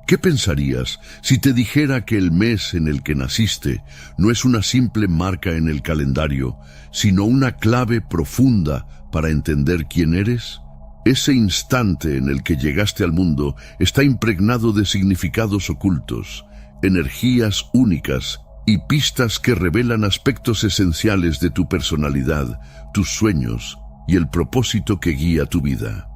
¿Qué pensarías si te dijera que el mes en el que naciste no es una simple marca en el calendario, sino una clave profunda para entender quién eres? Ese instante en el que llegaste al mundo está impregnado de significados ocultos, energías únicas y pistas que revelan aspectos esenciales de tu personalidad, tus sueños y el propósito que guía tu vida.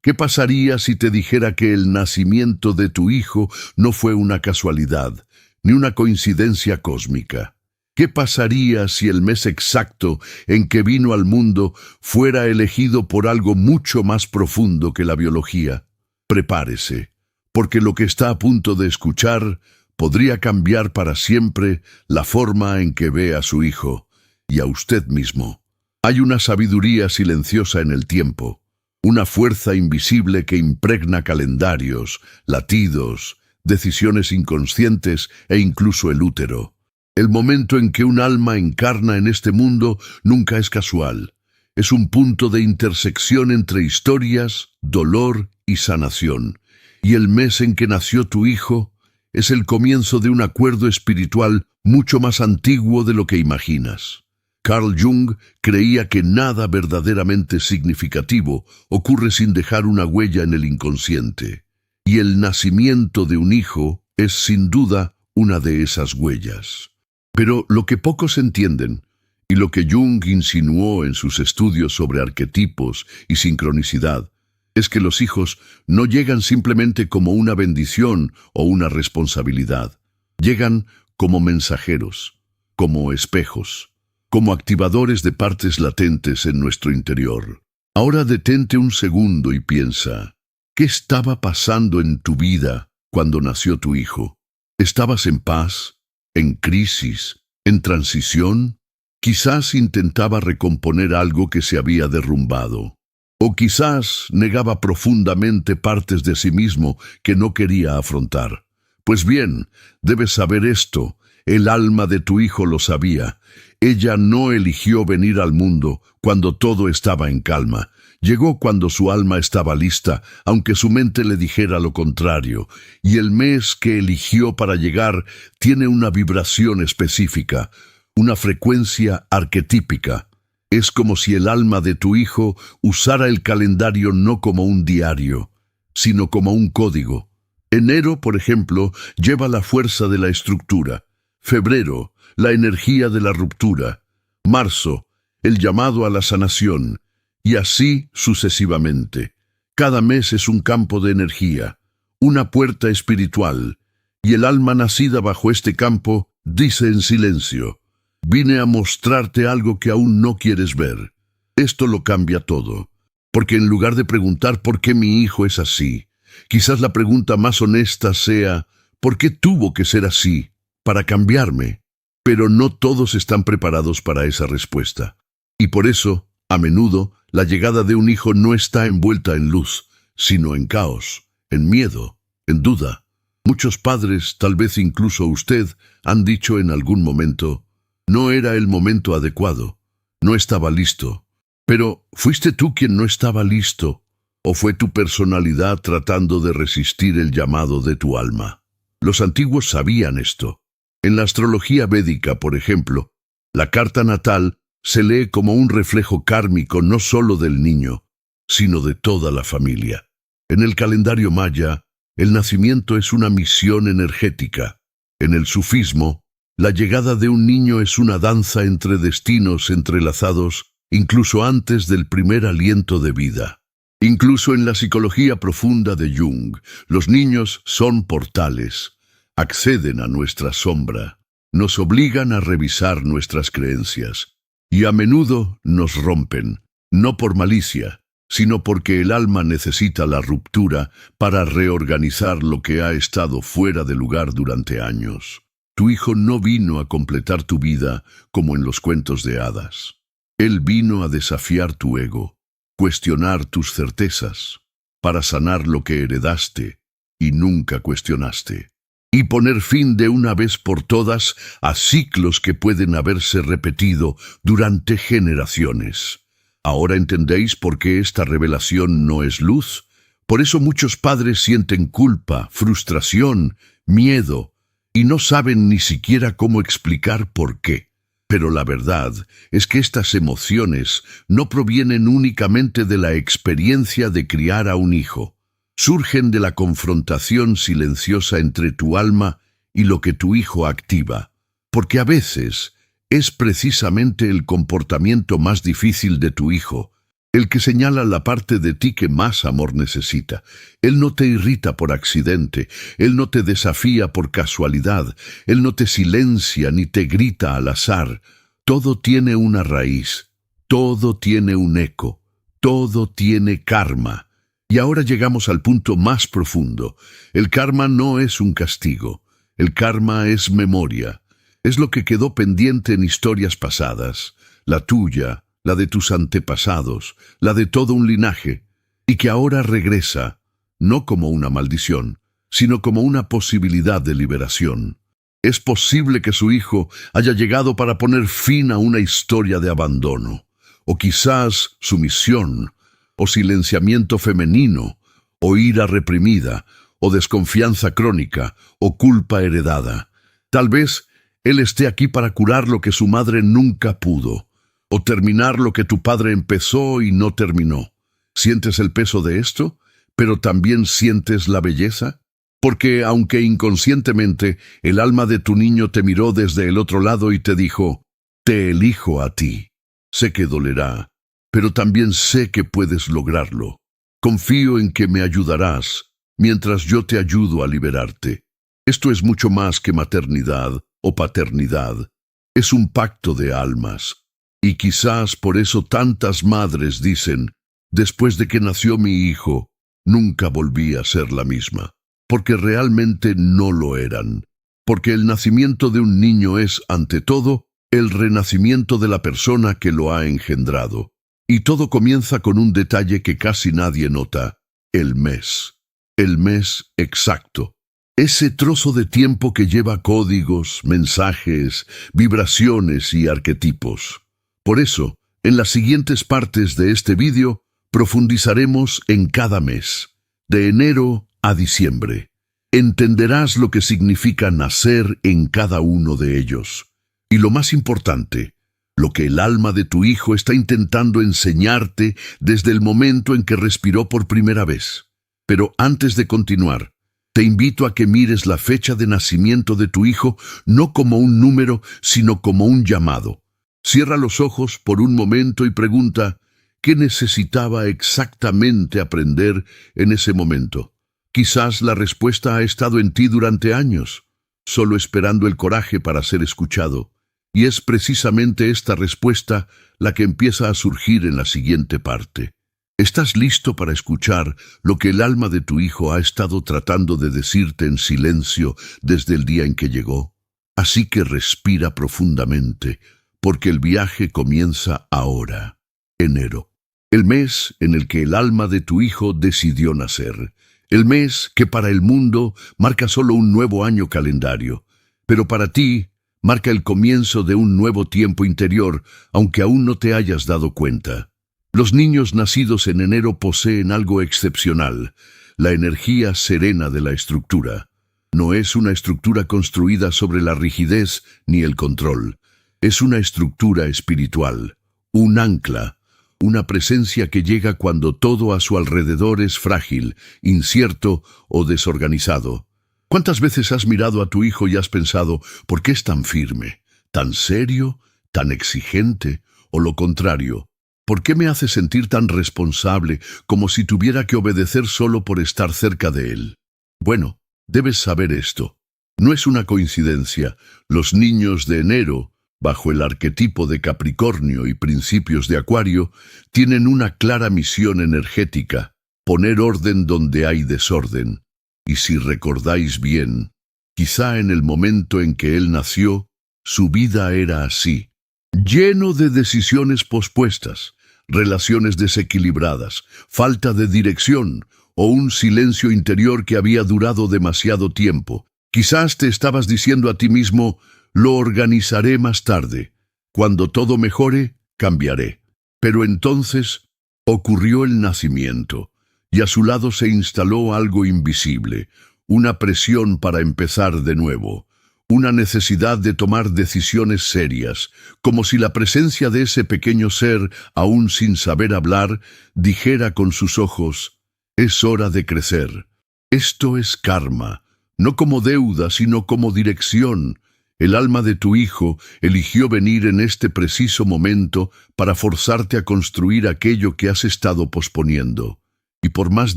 ¿Qué pasaría si te dijera que el nacimiento de tu hijo no fue una casualidad, ni una coincidencia cósmica? ¿Qué pasaría si el mes exacto en que vino al mundo fuera elegido por algo mucho más profundo que la biología? Prepárese, porque lo que está a punto de escuchar podría cambiar para siempre la forma en que ve a su hijo y a usted mismo. Hay una sabiduría silenciosa en el tiempo, una fuerza invisible que impregna calendarios, latidos, decisiones inconscientes e incluso el útero. El momento en que un alma encarna en este mundo nunca es casual. Es un punto de intersección entre historias, dolor y sanación. Y el mes en que nació tu hijo es el comienzo de un acuerdo espiritual mucho más antiguo de lo que imaginas. Carl Jung creía que nada verdaderamente significativo ocurre sin dejar una huella en el inconsciente, y el nacimiento de un hijo es sin duda una de esas huellas. Pero lo que pocos entienden, y lo que Jung insinuó en sus estudios sobre arquetipos y sincronicidad, es que los hijos no llegan simplemente como una bendición o una responsabilidad. Llegan como mensajeros, como espejos, como activadores de partes latentes en nuestro interior. Ahora detente un segundo y piensa, ¿qué estaba pasando en tu vida cuando nació tu hijo? ¿Estabas en paz? ¿En crisis? ¿En transición? Quizás intentaba recomponer algo que se había derrumbado. O quizás negaba profundamente partes de sí mismo que no quería afrontar. Pues bien, debes saber esto. El alma de tu hijo lo sabía. Ella no eligió venir al mundo cuando todo estaba en calma. Llegó cuando su alma estaba lista, aunque su mente le dijera lo contrario. Y el mes que eligió para llegar tiene una vibración específica, una frecuencia arquetípica. Es como si el alma de tu hijo usara el calendario no como un diario, sino como un código. Enero, por ejemplo, lleva la fuerza de la estructura. Febrero, la energía de la ruptura. Marzo, el llamado a la sanación. Y así sucesivamente. Cada mes es un campo de energía, una puerta espiritual. Y el alma nacida bajo este campo dice en silencio, vine a mostrarte algo que aún no quieres ver. Esto lo cambia todo. Porque en lugar de preguntar por qué mi hijo es así, quizás la pregunta más honesta sea, ¿por qué tuvo que ser así? Para cambiarme. Pero no todos están preparados para esa respuesta. Y por eso, a menudo, la llegada de un hijo no está envuelta en luz, sino en caos, en miedo, en duda. Muchos padres, tal vez incluso usted, han dicho en algún momento, no era el momento adecuado, no estaba listo. Pero, ¿fuiste tú quien no estaba listo? ¿O fue tu personalidad tratando de resistir el llamado de tu alma? Los antiguos sabían esto. En la astrología védica, por ejemplo, la carta natal se lee como un reflejo kármico no solo del niño, sino de toda la familia. En el calendario maya, el nacimiento es una misión energética. En el sufismo, la llegada de un niño es una danza entre destinos entrelazados, incluso antes del primer aliento de vida. Incluso en la psicología profunda de Jung, los niños son portales. Acceden a nuestra sombra, nos obligan a revisar nuestras creencias y a menudo nos rompen, no por malicia, sino porque el alma necesita la ruptura para reorganizar lo que ha estado fuera de lugar durante años. Tu hijo no vino a completar tu vida como en los cuentos de hadas. Él vino a desafiar tu ego, cuestionar tus certezas, para sanar lo que heredaste y nunca cuestionaste. Y poner fin de una vez por todas a ciclos que pueden haberse repetido durante generaciones. ¿Ahora entendéis por qué esta revelación no es luz? Por eso muchos padres sienten culpa, frustración, miedo, y no saben ni siquiera cómo explicar por qué. Pero la verdad es que estas emociones no provienen únicamente de la experiencia de criar a un hijo. Surgen de la confrontación silenciosa entre tu alma y lo que tu hijo activa. Porque a veces es precisamente el comportamiento más difícil de tu hijo, el que señala la parte de ti que más amor necesita. Él no te irrita por accidente, Él no te desafía por casualidad, Él no te silencia ni te grita al azar. Todo tiene una raíz, todo tiene un eco, todo tiene karma. Y ahora llegamos al punto más profundo. El karma no es un castigo, el karma es memoria. Es lo que quedó pendiente en historias pasadas, la tuya, la de tus antepasados, la de todo un linaje, y que ahora regresa, no como una maldición, sino como una posibilidad de liberación. Es posible que su hijo haya llegado para poner fin a una historia de abandono, o quizás sumisión, o silenciamiento femenino, o ira reprimida, o desconfianza crónica, o culpa heredada. Tal vez él esté aquí para curar lo que su madre nunca pudo, o terminar lo que tu padre empezó y no terminó. ¿Sientes el peso de esto? ¿Pero también sientes la belleza? Porque, aunque inconscientemente, el alma de tu niño te miró desde el otro lado y te dijo, «Te elijo a ti». Sé que dolerá, pero también sé que puedes lograrlo. Confío en que me ayudarás, mientras yo te ayudo a liberarte. Esto es mucho más que maternidad o paternidad. Es un pacto de almas. Y quizás por eso tantas madres dicen, después de que nació mi hijo, nunca volví a ser la misma. Porque realmente no lo eran. Porque el nacimiento de un niño es, ante todo, el renacimiento de la persona que lo ha engendrado. Y todo comienza con un detalle que casi nadie nota, el mes. El mes exacto. Ese trozo de tiempo que lleva códigos, mensajes, vibraciones y arquetipos. Por eso, en las siguientes partes de este vídeo, profundizaremos en cada mes, de enero a diciembre. Entenderás lo que significa nacer en cada uno de ellos. Y lo más importante, lo que el alma de tu hijo está intentando enseñarte desde el momento en que respiró por primera vez. Pero antes de continuar, te invito a que mires la fecha de nacimiento de tu hijo no como un número, sino como un llamado. Cierra los ojos por un momento y pregunta, ¿qué necesitaba exactamente aprender en ese momento? Quizás la respuesta ha estado en ti durante años, solo esperando el coraje para ser escuchado. Y es precisamente esta respuesta la que empieza a surgir en la siguiente parte. ¿Estás listo para escuchar lo que el alma de tu hijo ha estado tratando de decirte en silencio desde el día en que llegó? Así que respira profundamente, porque el viaje comienza ahora, enero. El mes en el que el alma de tu hijo decidió nacer. El mes que para el mundo marca solo un nuevo año calendario, pero para ti marca el comienzo de un nuevo tiempo interior, aunque aún no te hayas dado cuenta. Los niños nacidos en enero poseen algo excepcional, la energía serena de la estructura. No es una estructura construida sobre la rigidez ni el control. Es una estructura espiritual, un ancla, una presencia que llega cuando todo a su alrededor es frágil, incierto o desorganizado. ¿Cuántas veces has mirado a tu hijo y has pensado, ¿por qué es tan firme, tan serio, tan exigente? O lo contrario, ¿por qué me hace sentir tan responsable como si tuviera que obedecer solo por estar cerca de él? Bueno, debes saber esto. No es una coincidencia. Los niños de enero, bajo el arquetipo de Capricornio y principios de Acuario, tienen una clara misión energética, poner orden donde hay desorden. Y si recordáis bien, quizá en el momento en que él nació, su vida era así, lleno de decisiones pospuestas, relaciones desequilibradas, falta de dirección o un silencio interior que había durado demasiado tiempo. Quizás te estabas diciendo a ti mismo, lo organizaré más tarde. Cuando todo mejore, cambiaré. Pero entonces ocurrió el nacimiento. y a su lado se instaló algo invisible, una presión para empezar de nuevo, una necesidad de tomar decisiones serias, como si la presencia de ese pequeño ser, aún sin saber hablar, dijera con sus ojos: «Es hora de crecer». Esto es karma, no como deuda, sino como dirección. El alma de tu hijo eligió venir en este preciso momento para forzarte a construir aquello que has estado posponiendo. Y por más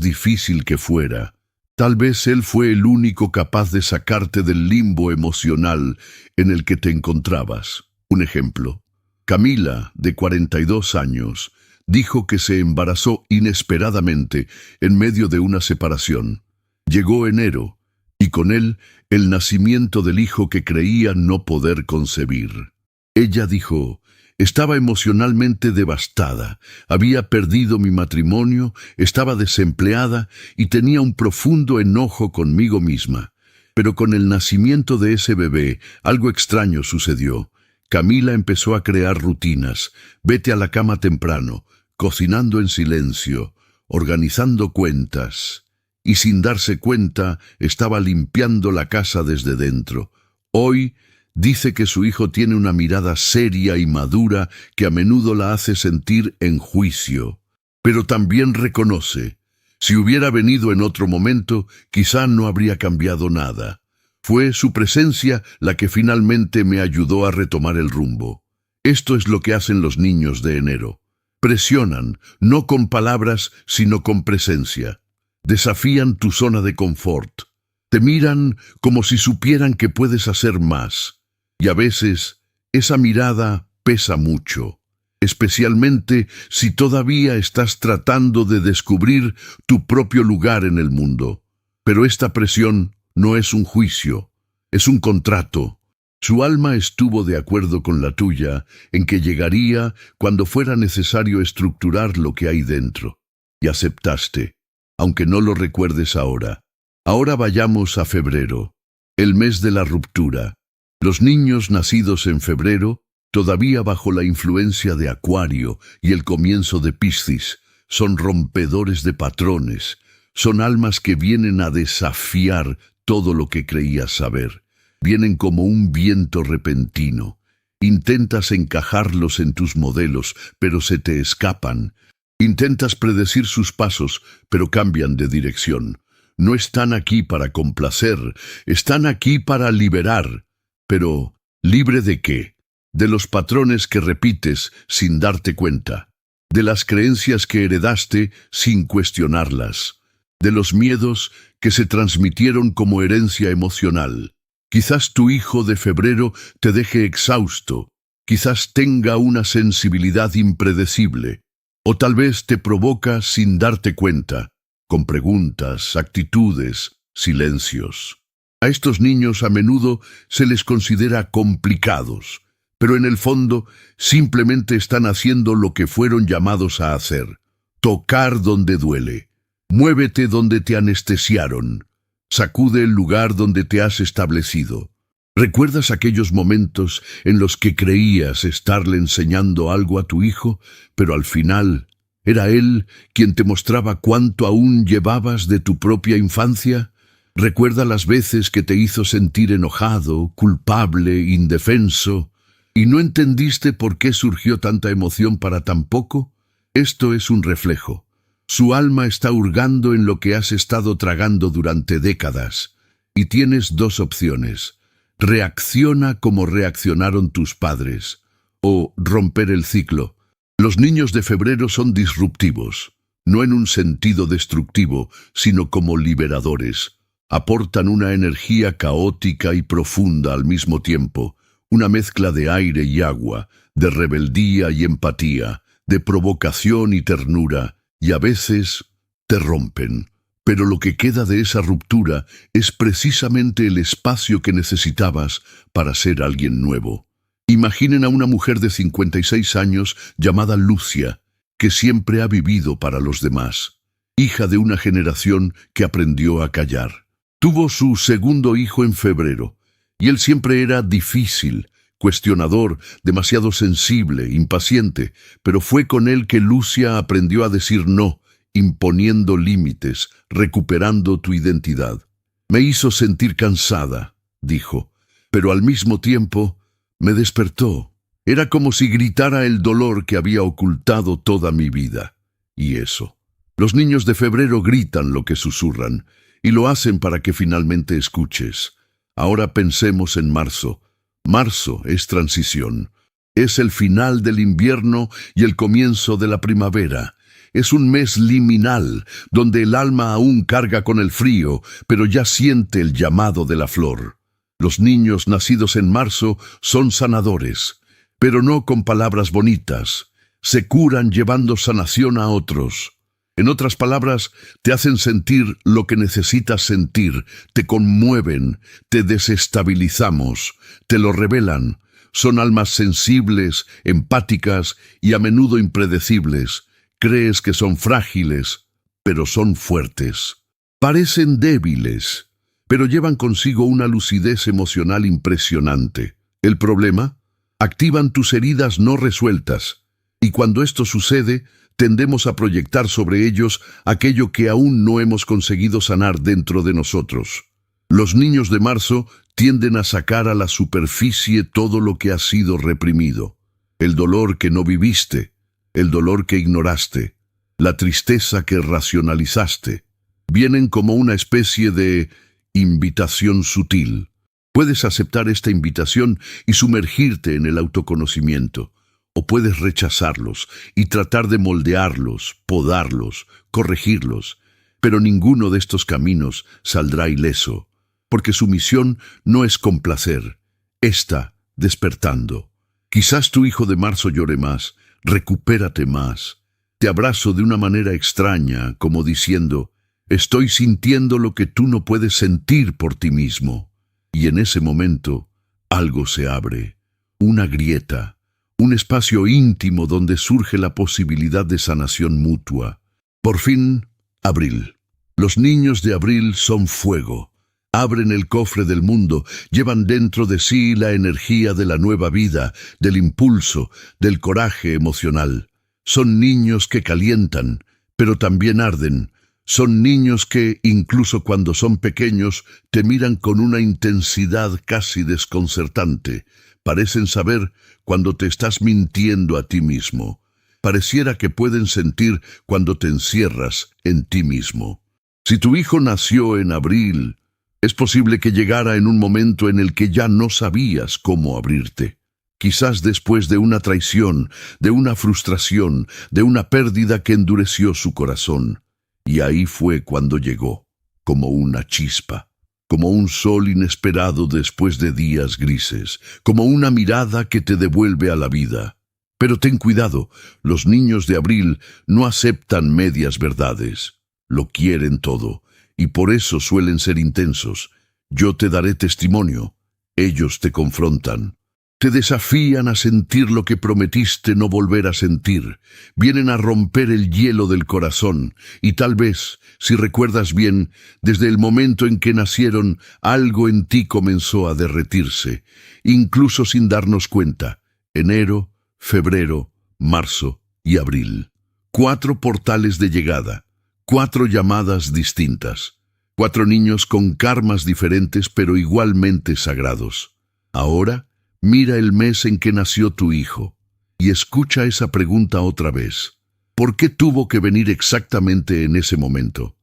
difícil que fuera, tal vez él fue el único capaz de sacarte del limbo emocional en el que te encontrabas. Un ejemplo: Camila, de 42 años, dijo que se embarazó inesperadamente en medio de una separación. Llegó enero, y con él el nacimiento del hijo que creía no poder concebir. Ella dijo: «Estaba emocionalmente devastada, había perdido mi matrimonio, estaba desempleada y tenía un profundo enojo conmigo misma. Pero con el nacimiento de ese bebé, algo extraño sucedió. Camila empezó a crear rutinas: vete a la cama temprano, cocinando en silencio, organizando cuentas». Y sin darse cuenta, estaba limpiando la casa desde dentro. Hoy dice que su hijo tiene una mirada seria y madura que a menudo la hace sentir en juicio. Pero también reconoce: si hubiera venido en otro momento, quizá no habría cambiado nada. Fue su presencia la que finalmente me ayudó a retomar el rumbo. Esto es lo que hacen los niños de enero. Presionan, no con palabras, sino con presencia. Desafían tu zona de confort. Te miran como si supieran que puedes hacer más. Y a veces esa mirada pesa mucho, especialmente si todavía estás tratando de descubrir tu propio lugar en el mundo. Pero esta presión no es un juicio, es un contrato. Su alma estuvo de acuerdo con la tuya en que llegaría cuando fuera necesario estructurar lo que hay dentro. Y aceptaste, aunque no lo recuerdes ahora. Ahora vayamos a febrero, el mes de la ruptura. Los niños nacidos en febrero, todavía bajo la influencia de Acuario y el comienzo de Piscis, son rompedores de patrones, son almas que vienen a desafiar todo lo que creías saber. Vienen como un viento repentino. Intentas encajarlos en tus modelos, pero se te escapan. Intentas predecir sus pasos, pero cambian de dirección. No están aquí para complacer, están aquí para liberar. Pero, ¿libre de qué? De los patrones que repites sin darte cuenta, de las creencias que heredaste sin cuestionarlas, de los miedos que se transmitieron como herencia emocional. Quizás tu hijo de febrero te deje exhausto, quizás tenga una sensibilidad impredecible, o tal vez te provoca sin darte cuenta, con preguntas, actitudes, silencios. A estos niños a menudo se les considera complicados, pero en el fondo simplemente están haciendo lo que fueron llamados a hacer: tocar donde duele, muévete donde te anestesiaron, sacude el lugar donde te has establecido. ¿Recuerdas aquellos momentos en los que creías estarle enseñando algo a tu hijo, pero al final era él quien te mostraba cuánto aún llevabas de tu propia infancia? ¿Recuerda las veces que te hizo sentir enojado, culpable, indefenso, y no entendiste por qué surgió tanta emoción para tan poco? Esto es un reflejo. Su alma está hurgando en lo que has estado tragando durante décadas, y tienes dos opciones: reacciona como reaccionaron tus padres, o romper el ciclo. Los niños de febrero son disruptivos, no en un sentido destructivo, sino como liberadores. Aportan una energía caótica y profunda al mismo tiempo, una mezcla de aire y agua, de rebeldía y empatía, de provocación y ternura, y a veces te rompen. Pero lo que queda de esa ruptura es precisamente el espacio que necesitabas para ser alguien nuevo. Imaginen a una mujer de 56 años llamada Lucia, que siempre ha vivido para los demás, hija de una generación que aprendió a callar. Tuvo su segundo hijo en febrero, y él siempre era difícil, cuestionador, demasiado sensible, impaciente, pero fue con él que Lucia aprendió a decir no imponiendo límites, recuperando tu identidad. Me hizo sentir cansada, dijo, pero al mismo tiempo me despertó. Era como si gritara el dolor que había ocultado toda mi vida. Y eso. Los niños de febrero gritan lo que susurran, y lo hacen para que finalmente escuches. Ahora pensemos en marzo. Marzo es transición. Es el final del invierno y el comienzo de la primavera. Es un mes liminal, donde el alma aún carga con el frío, pero ya siente el llamado de la flor. Los niños nacidos en marzo son sanadores, pero no con palabras bonitas. Se curan llevando sanación a otros. En otras palabras, te hacen sentir lo que necesitas sentir, te conmueven, te desestabilizamos, te lo revelan. Son almas sensibles, empáticas y a menudo impredecibles. Crees que son frágiles, pero son fuertes. Parecen débiles, pero llevan consigo una lucidez emocional impresionante. ¿El problema? Activan tus heridas no resueltas, y cuando esto sucede, tendemos a proyectar sobre ellos aquello que aún no hemos conseguido sanar dentro de nosotros. Los niños de marzo tienden a sacar a la superficie todo lo que ha sido reprimido. El dolor que no viviste, el dolor que ignoraste, la tristeza que racionalizaste. Vienen como una especie de invitación sutil. Puedes aceptar esta invitación y sumergirte en el autoconocimiento. O puedes rechazarlos y tratar de moldearlos, podarlos, corregirlos. Pero ninguno de estos caminos saldrá ileso, porque su misión no es complacer, está despertando. Quizás tu hijo de marzo llore más, recupérate más. Te abrazo de una manera extraña, como diciendo, estoy sintiendo lo que tú no puedes sentir por ti mismo. Y en ese momento, algo se abre, una grieta, un espacio íntimo donde surge la posibilidad de sanación mutua. Por fin, abril. Los niños de abril son fuego. Abren el cofre del mundo, llevan dentro de sí la energía de la nueva vida, del impulso, del coraje emocional. Son niños que calientan, pero también arden. Son niños que, incluso cuando son pequeños, te miran con una intensidad casi desconcertante. Parecen saber cuando te estás mintiendo a ti mismo. Pareciera que pueden sentir cuando te encierras en ti mismo. Si tu hijo nació en abril, es posible que llegara en un momento en el que ya no sabías cómo abrirte. Quizás después de una traición, de una frustración, de una pérdida que endureció su corazón. Y ahí fue cuando llegó, como una chispa, como un sol inesperado después de días grises, como una mirada que te devuelve a la vida. Pero ten cuidado, los niños de abril no aceptan medias verdades, lo quieren todo, y por eso suelen ser intensos. Yo te daré testimonio, ellos te confrontan. Te desafían a sentir lo que prometiste no volver a sentir. Vienen a romper el hielo del corazón. Y tal vez, si recuerdas bien, desde el momento en que nacieron, algo en ti comenzó a derretirse, incluso sin darnos cuenta. Enero, febrero, marzo y abril. 4 portales de llegada, 4 llamadas distintas. 4 niños con karmas diferentes pero igualmente sagrados. Ahora, mira el mes en que nació tu hijo y escucha esa pregunta otra vez. ¿Por qué tuvo que venir exactamente en ese momento?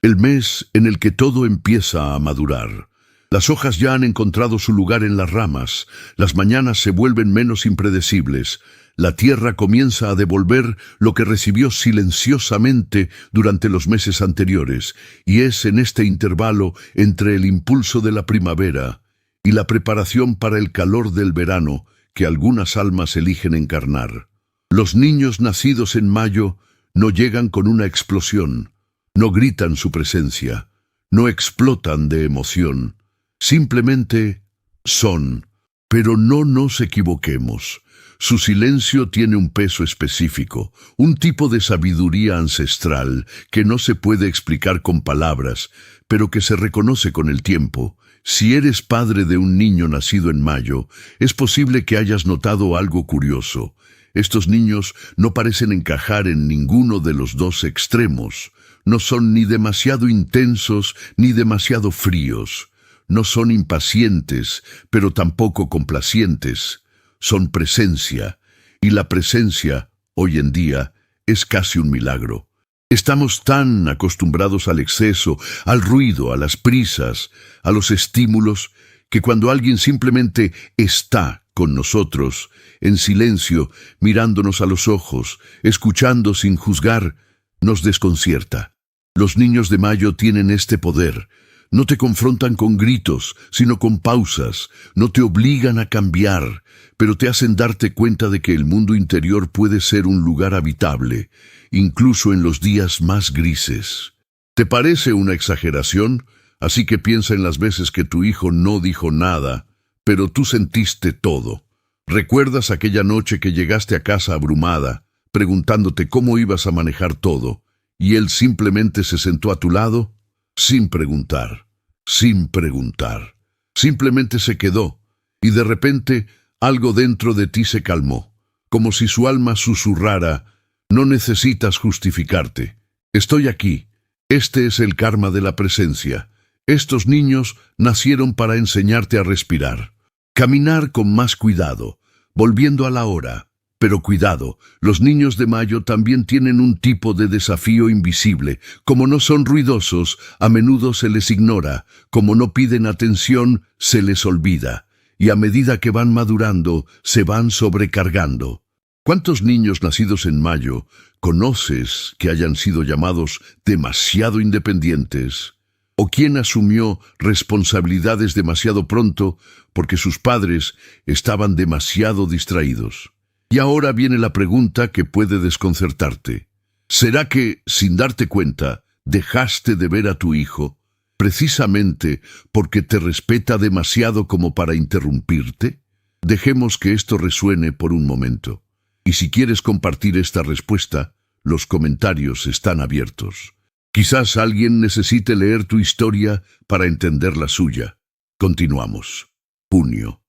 El mes en el que todo empieza a madurar. Las hojas ya han encontrado su lugar en las ramas, las mañanas se vuelven menos impredecibles, la tierra comienza a devolver lo que recibió silenciosamente durante los meses anteriores, y es en este intervalo entre el impulso de la primavera y la preparación para el calor del verano que algunas almas eligen encarnar. Los niños nacidos en mayo no llegan con una explosión, no gritan su presencia, no explotan de emoción, simplemente son. Pero no nos equivoquemos. Su silencio tiene un peso específico, un tipo de sabiduría ancestral que no se puede explicar con palabras, pero que se reconoce con el tiempo. Si eres padre de un niño nacido en mayo, es posible que hayas notado algo curioso. Estos niños no parecen encajar en ninguno de los dos extremos. No son ni demasiado intensos ni demasiado fríos. No son impacientes, pero tampoco complacientes. Son presencia, y la presencia, hoy en día, es casi un milagro. Estamos tan acostumbrados al exceso, al ruido, a las prisas, a los estímulos, que cuando alguien simplemente está con nosotros, en silencio, mirándonos a los ojos, escuchando sin juzgar, nos desconcierta. Los niños de Mayo tienen este poder. No te confrontan con gritos, sino con pausas. No te obligan a cambiar, pero te hacen darte cuenta de que el mundo interior puede ser un lugar habitable, incluso en los días más grises. ¿Te parece una exageración? Así que piensa en las veces que tu hijo no dijo nada, pero tú sentiste todo. ¿Recuerdas aquella noche que llegaste a casa abrumada, preguntándote cómo ibas a manejar todo, y él simplemente se sentó a tu lado? Sin preguntar, sin preguntar. Simplemente se quedó, y de repente algo dentro de ti se calmó, como si su alma susurrara: no necesitas justificarte. Estoy aquí. Este es el karma de la presencia. Estos niños nacieron para enseñarte a respirar. Caminar con más cuidado, volviendo a la hora. Pero cuidado, los niños de Mayo también tienen un tipo de desafío invisible. Como no son ruidosos, a menudo se les ignora. Como no piden atención, se les olvida. Y a medida que van madurando, se van sobrecargando. ¿Cuántos niños nacidos en Mayo conoces que hayan sido llamados demasiado independientes? ¿O quién asumió responsabilidades demasiado pronto porque sus padres estaban demasiado distraídos? Y ahora viene la pregunta que puede desconcertarte. ¿Será que, sin darte cuenta, dejaste de ver a tu hijo precisamente porque te respeta demasiado como para interrumpirte? Dejemos que esto resuene por un momento. Y si quieres compartir esta respuesta, los comentarios están abiertos. Quizás alguien necesite leer tu historia para entender la suya. Continuamos. Junio.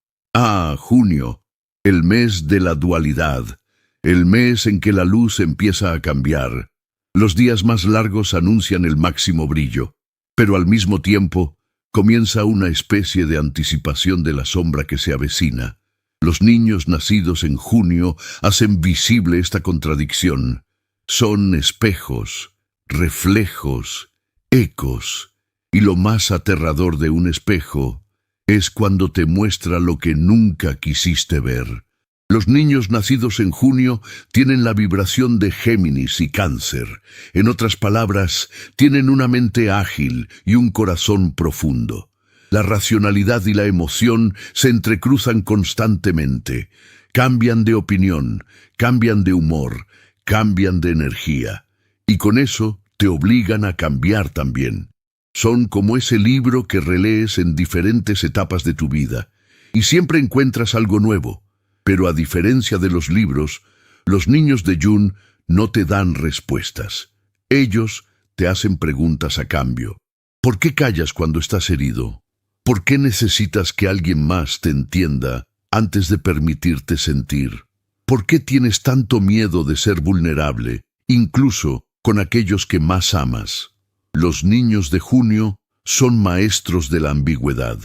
Junio. El mes de la dualidad. El mes en que la luz empieza a cambiar. Los días más largos anuncian el máximo brillo, pero al mismo tiempo comienza una especie de anticipación de la sombra que se avecina. Los niños nacidos en junio hacen visible esta contradicción. Son espejos, reflejos, ecos, y lo más aterrador de un espejo es cuando te muestra lo que nunca quisiste ver. Los niños nacidos en junio tienen la vibración de Géminis y Cáncer. En otras palabras, tienen una mente ágil y un corazón profundo. La racionalidad y la emoción se entrecruzan constantemente. Cambian de opinión, cambian de humor, cambian de energía. Y con eso te obligan a cambiar también. Son como ese libro que relees en diferentes etapas de tu vida, y siempre encuentras algo nuevo. Pero a diferencia de los libros, los niños de June no te dan respuestas. Ellos te hacen preguntas a cambio. ¿Por qué callas cuando estás herido? ¿Por qué necesitas que alguien más te entienda antes de permitirte sentir? ¿Por qué tienes tanto miedo de ser vulnerable, incluso con aquellos que más amas? Los niños de junio son maestros de la ambigüedad,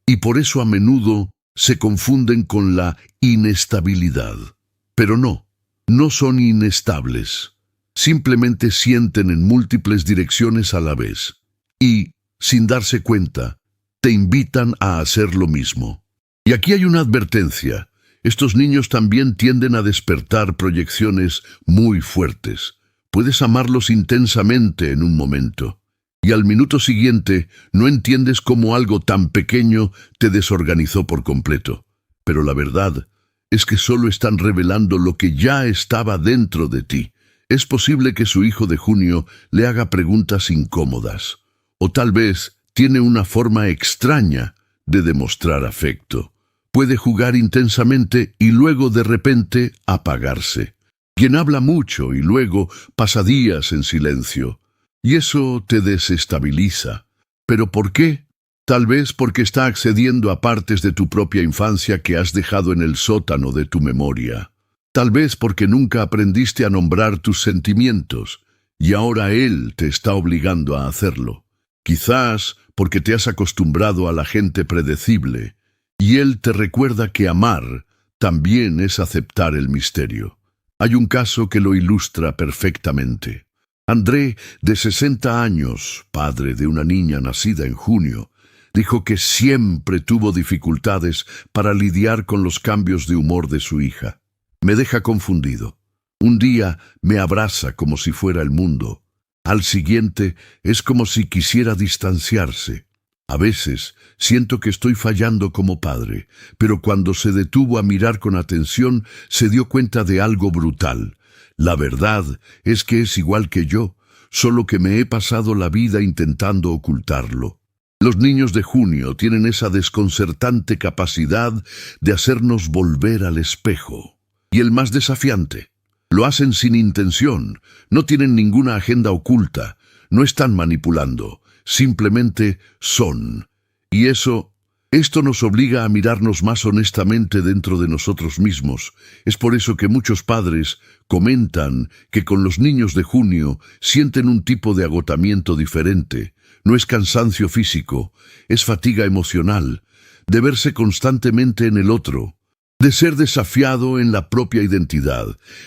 y por eso a menudo se confunden con la inestabilidad. Pero no son inestables. Simplemente sienten en múltiples direcciones a la vez, y, sin darse cuenta, te invitan a hacer lo mismo. Y aquí hay una advertencia. Estos niños también tienden a despertar proyecciones muy fuertes. Puedes amarlos intensamente en un momento, y al minuto siguiente no entiendes cómo algo tan pequeño te desorganizó por completo. Pero la verdad es que solo están revelando lo que ya estaba dentro de ti. Es posible que su hijo de junio le haga preguntas incómodas, o tal vez tiene una forma extraña de demostrar afecto. Puede jugar intensamente y luego de repente apagarse. Quien habla mucho y luego pasa días en silencio. Y eso te desestabiliza. ¿Pero por qué? Tal vez porque está accediendo a partes de tu propia infancia que has dejado en el sótano de tu memoria. Tal vez porque nunca aprendiste a nombrar tus sentimientos, y ahora Él te está obligando a hacerlo. Quizás porque te has acostumbrado a la gente predecible, y Él te recuerda que amar también es aceptar el misterio. Hay un caso que lo ilustra perfectamente. André, de 60 años, padre de una niña nacida en junio, dijo que siempre tuvo dificultades para lidiar con los cambios de humor de su hija. Me deja confundido. Un día me abraza como si fuera el mundo. Al siguiente es como si quisiera distanciarse. A veces siento que estoy fallando como padre, pero cuando se detuvo a mirar con atención se dio cuenta de algo brutal. La verdad es que es igual que yo, solo que me he pasado la vida intentando ocultarlo. Los niños de junio tienen esa desconcertante capacidad de hacernos volver al espejo. Y el más desafiante, lo hacen sin intención, no tienen ninguna agenda oculta, no están manipulando, simplemente son. Y esto nos obliga a mirarnos más honestamente dentro de nosotros mismos. Es por eso que muchos padres comentan que con los niños de junio sienten un tipo de agotamiento diferente. No es cansancio físico, es fatiga emocional, de verse constantemente en el otro, de ser desafiado en la propia identidad.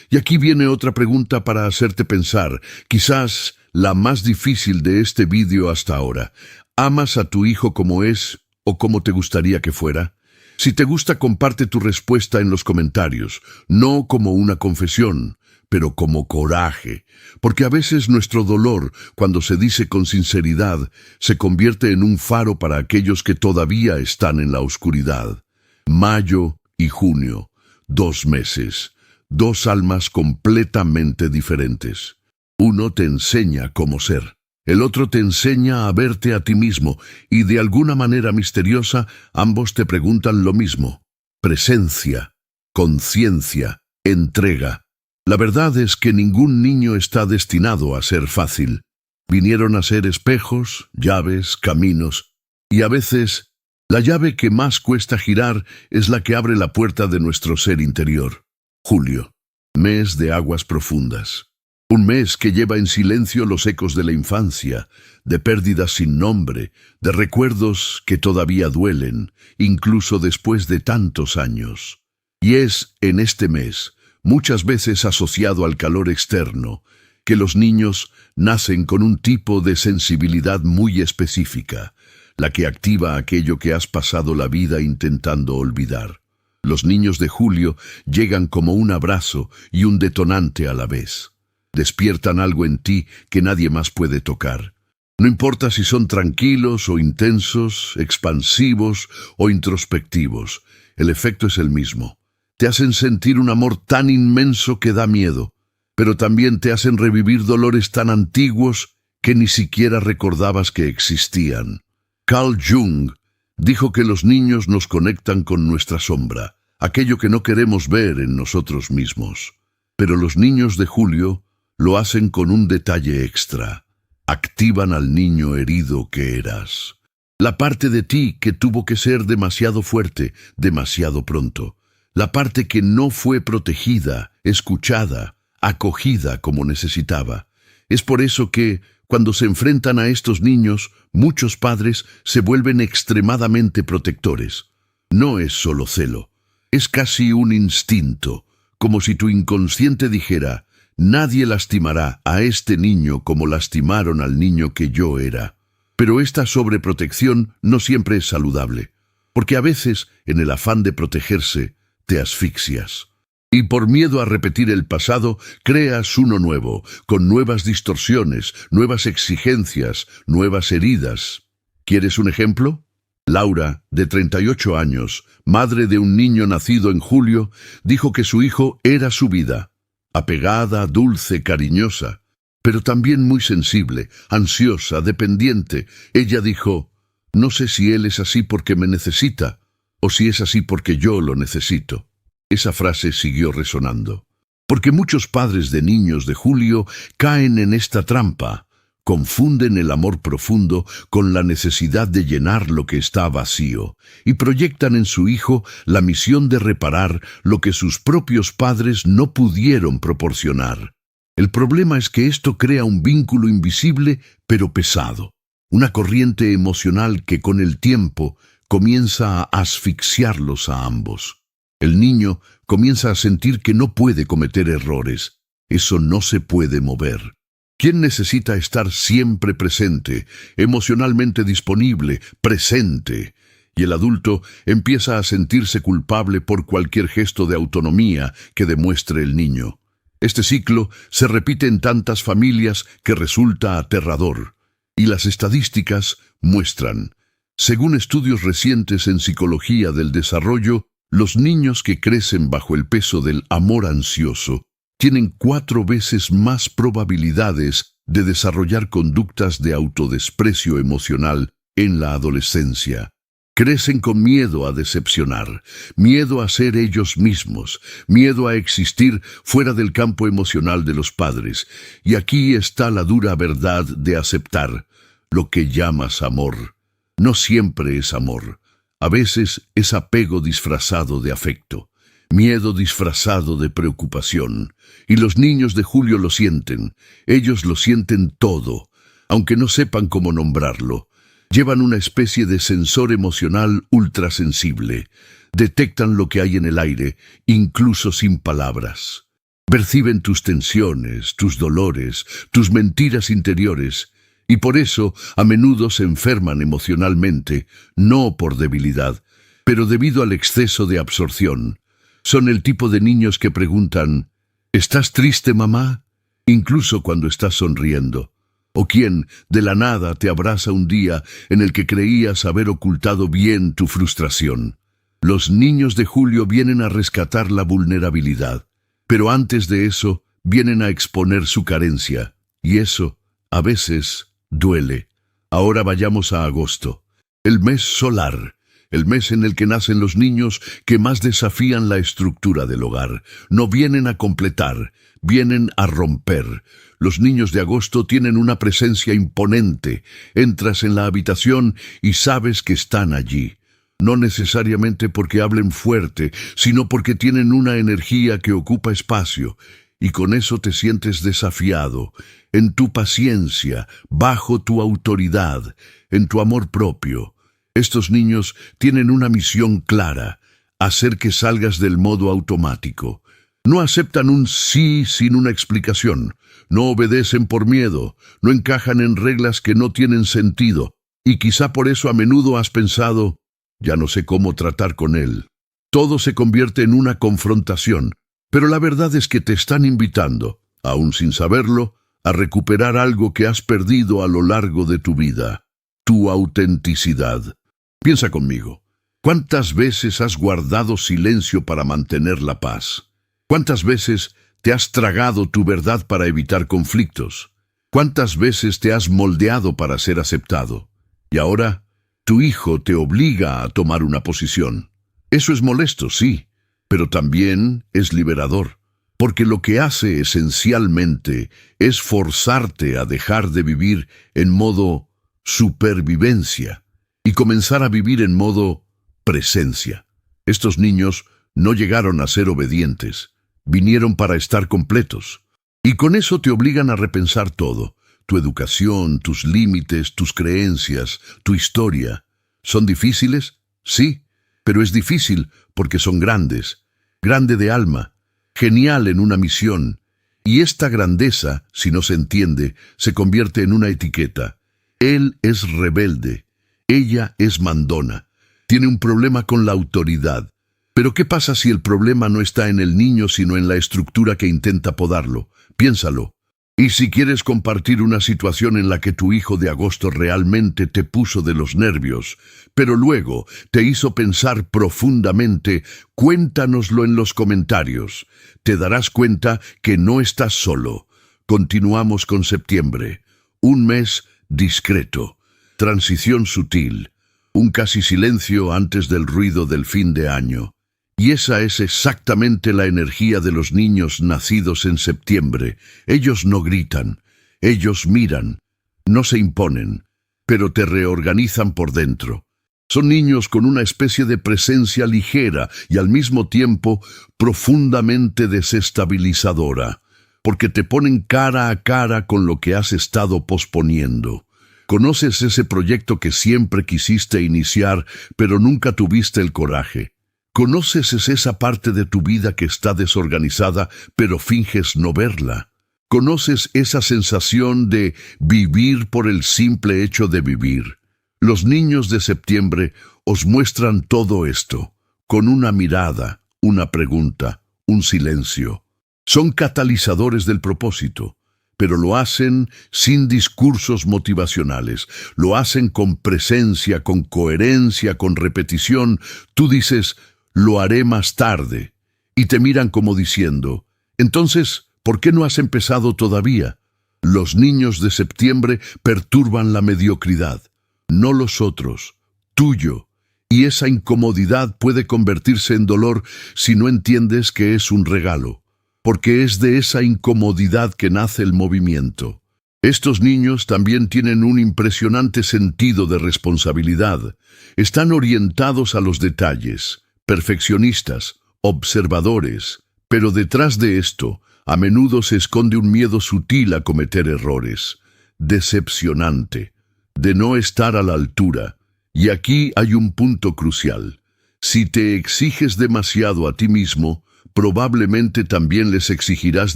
Y aquí viene otra pregunta para hacerte pensar, quizás la más difícil de este vídeo hasta ahora. ¿Amas a tu hijo como es o como te gustaría que fuera? Si te gusta, comparte tu respuesta en los comentarios, no como una confesión, pero como coraje, porque a veces nuestro dolor, cuando se dice con sinceridad, se convierte en un faro para aquellos que todavía están en la oscuridad. Mayo y junio, 2 meses, 2 almas completamente diferentes. Uno te enseña cómo ser, el otro te enseña a verte a ti mismo, y de alguna manera misteriosa, ambos te preguntan lo mismo: presencia, conciencia, entrega. La verdad es que ningún niño está destinado a ser fácil. Vinieron a ser espejos, llaves, caminos, y a veces la llave que más cuesta girar es la que abre la puerta de nuestro ser interior. Julio, mes de aguas profundas. Un mes que lleva en silencio los ecos de la infancia, de pérdidas sin nombre, de recuerdos que todavía duelen, incluso después de tantos años. Y es en este mes, muchas veces asociado al calor externo, que los niños nacen con un tipo de sensibilidad muy específica, la que activa aquello que has pasado la vida intentando olvidar. Los niños de julio llegan como un abrazo y un detonante a la vez. Despiertan algo en ti que nadie más puede tocar. No importa si son tranquilos o intensos, expansivos o introspectivos, el efecto es el mismo. Te hacen sentir un amor tan inmenso que da miedo, pero también te hacen revivir dolores tan antiguos que ni siquiera recordabas que existían. Carl Jung dijo que los niños nos conectan con nuestra sombra, aquello que no queremos ver en nosotros mismos. Pero los niños de julio lo hacen con un detalle extra. Activan al niño herido que eras. La parte de ti que tuvo que ser demasiado fuerte, demasiado pronto. La parte que no fue protegida, escuchada, acogida como necesitaba. Es por eso que, cuando se enfrentan a estos niños, muchos padres se vuelven extremadamente protectores. No es solo celo, es casi un instinto, como si tu inconsciente dijera: nadie lastimará a este niño como lastimaron al niño que yo era. Pero esta sobreprotección no siempre es saludable, porque a veces, en el afán de protegerse, te asfixias. Y por miedo a repetir el pasado, creas uno nuevo, con nuevas distorsiones, nuevas exigencias, nuevas heridas. ¿Quieres un ejemplo? Laura, de 38 años, madre de un niño nacido en julio, dijo que su hijo era su vida. Apegada, dulce, cariñosa, pero también muy sensible, ansiosa, dependiente. Ella dijo: no sé si él es así porque me necesita, o si es así porque yo lo necesito. Esa frase siguió resonando, porque muchos padres de niños de julio caen en esta trampa. confunden el amor profundo con la necesidad de llenar lo que está vacío y proyectan en su hijo la misión de reparar lo que sus propios padres no pudieron proporcionar. El problema es que esto crea un vínculo invisible pero pesado, una corriente emocional que con el tiempo comienza a asfixiarlos a ambos. El niño comienza a sentir que no puede cometer errores. Eso no se puede mover. ¿Quién necesita estar siempre presente, emocionalmente disponible, presente? Y el adulto empieza a sentirse culpable por cualquier gesto de autonomía que demuestre el niño. Este ciclo se repite en tantas familias que resulta aterrador. Y las estadísticas muestran, según estudios recientes en psicología del desarrollo, los niños que crecen bajo el peso del amor ansioso tienen 4 veces más probabilidades de desarrollar conductas de autodesprecio emocional en la adolescencia. Crecen con miedo a decepcionar, miedo a ser ellos mismos, miedo a existir fuera del campo emocional de los padres. Y aquí está la dura verdad de aceptar lo que llamas amor. No siempre es amor. A veces es apego disfrazado de afecto, miedo disfrazado de preocupación. Y los niños de Julio lo sienten. Ellos lo sienten todo, aunque no sepan cómo nombrarlo. Llevan una especie de sensor emocional ultrasensible. Detectan lo que hay en el aire, incluso sin palabras. Perciben tus tensiones, tus dolores, tus mentiras interiores, y por eso a menudo se enferman emocionalmente, no por debilidad, pero debido al exceso de absorción. Son el tipo de niños que preguntan, ¿estás triste, mamá? Incluso cuando estás sonriendo. O quien, de la nada, te abraza un día en el que creías haber ocultado bien tu frustración. Los niños de Julio vienen a rescatar la vulnerabilidad, pero antes de eso, vienen a exponer su carencia. Y eso, a veces, duele. Ahora vayamos a agosto, el mes solar, el mes en el que nacen los niños que más desafían la estructura del hogar. No vienen a completar, vienen a romper. Los niños de agosto tienen una presencia imponente. Entras en la habitación y sabes que están allí. No necesariamente porque hablen fuerte, sino porque tienen una energía que ocupa espacio. Y con eso te sientes desafiado, en tu paciencia, bajo tu autoridad, en tu amor propio. Estos niños tienen una misión clara, hacer que salgas del modo automático. No aceptan un sí sin una explicación, no obedecen por miedo, no encajan en reglas que no tienen sentido, y quizá por eso a menudo has pensado, ya no sé cómo tratar con él. Todo se convierte en una confrontación, pero la verdad es que te están invitando, aún sin saberlo, a recuperar algo que has perdido a lo largo de tu vida, tu autenticidad. Piensa conmigo, ¿cuántas veces has guardado silencio para mantener la paz? ¿Cuántas veces te has tragado tu verdad para evitar conflictos? ¿Cuántas veces te has moldeado para ser aceptado? Y ahora, tu hijo te obliga a tomar una posición. Eso es molesto, sí, pero también es liberador, porque lo que hace esencialmente es forzarte a dejar de vivir en modo supervivencia y comenzar a vivir en modo presencia. Estos niños no llegaron a ser obedientes. Vinieron para estar completos. Y con eso te obligan a repensar todo. Tu educación, tus límites, tus creencias, tu historia. ¿Son difíciles? Sí, pero es difícil porque son grandes. Grande de alma, genial en una misión. Y esta grandeza, si no se entiende, se convierte en una etiqueta. Él es rebelde. Ella es mandona. Tiene un problema con la autoridad. Pero ¿qué pasa si el problema no está en el niño, sino en la estructura que intenta podarlo? Piénsalo. Y si quieres compartir una situación en la que tu hijo de agosto realmente te puso de los nervios, pero luego te hizo pensar profundamente, cuéntanoslo en los comentarios. Te darás cuenta que no estás solo. Continuamos con septiembre. Un mes discreto. Transición sutil. Un casi silencio antes del ruido del fin de año. Y esa es exactamente la energía de los niños nacidos en septiembre. Ellos no gritan, ellos miran. No se imponen, pero te reorganizan por dentro. Son niños con una especie de presencia ligera y al mismo tiempo profundamente desestabilizadora, porque te ponen cara a cara con lo que has estado posponiendo. Conoces ese proyecto que siempre quisiste iniciar, pero nunca tuviste el coraje. Conoces esa parte de tu vida que está desorganizada, pero finges no verla. Conoces esa sensación de vivir por el simple hecho de vivir. Los niños de septiembre os muestran todo esto, con una mirada, una pregunta, un silencio. Son catalizadores del propósito, pero lo hacen sin discursos motivacionales. Lo hacen con presencia, con coherencia, con repetición. Tú dices, lo haré más tarde, y te miran como diciendo, entonces, ¿por qué no has empezado todavía? Los niños de septiembre perturban la mediocridad, no los otros, tuyo, y esa incomodidad puede convertirse en dolor si no entiendes que es un regalo, porque es de esa incomodidad que nace el movimiento. Estos niños también tienen un impresionante sentido de responsabilidad. Están orientados a los detalles, perfeccionistas, observadores, pero detrás de esto, a menudo se esconde un miedo sutil a cometer errores, decepcionante, de no estar a la altura. Y aquí hay un punto crucial. Si te exiges demasiado a ti mismo, probablemente también les exigirás